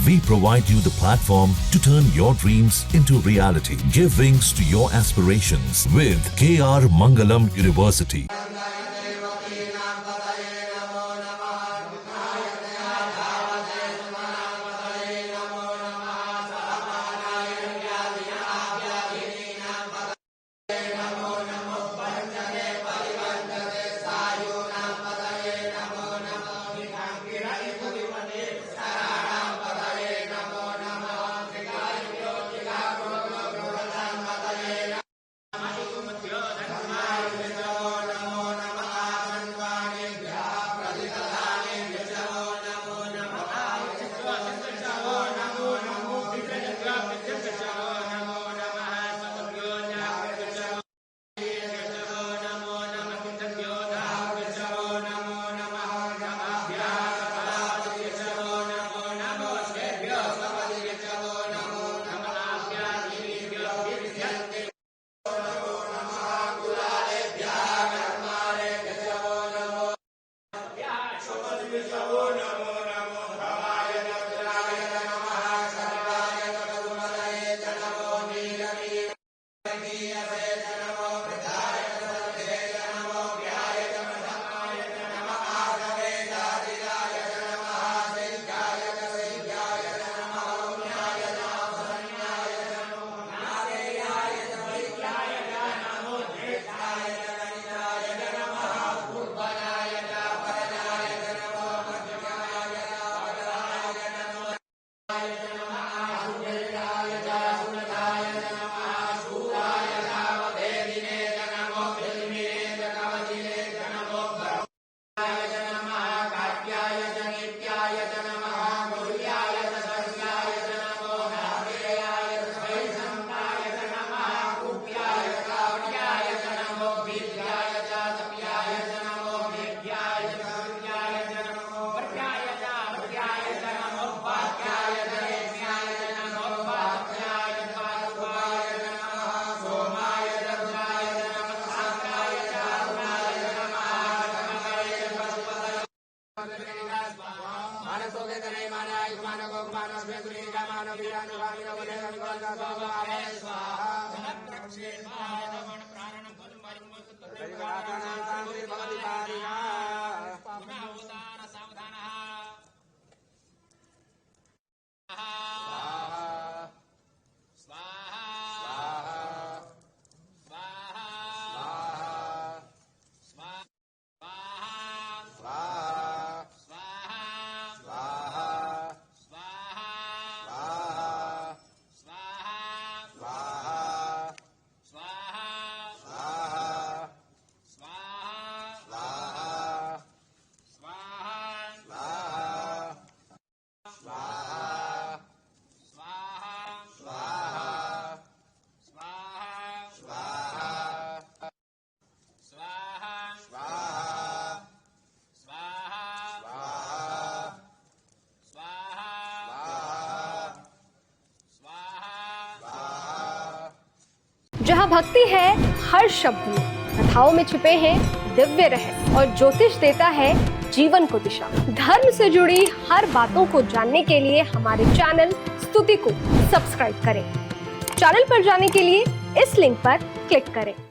We provide you the platform to turn your dreams into reality. Give wings to your aspirations with KR Mangalam University. जहाँ भक्ति है हर शब्द में, कथाओं में छुपे हैं दिव्य रहस्य और ज्योतिष देता है जीवन को दिशा। धर्म से जुड़ी हर बातों को जानने के लिए हमारे चैनल स्तुति को सब्सक्राइब करें। चैनल पर जाने के लिए इस लिंक पर क्लिक करें।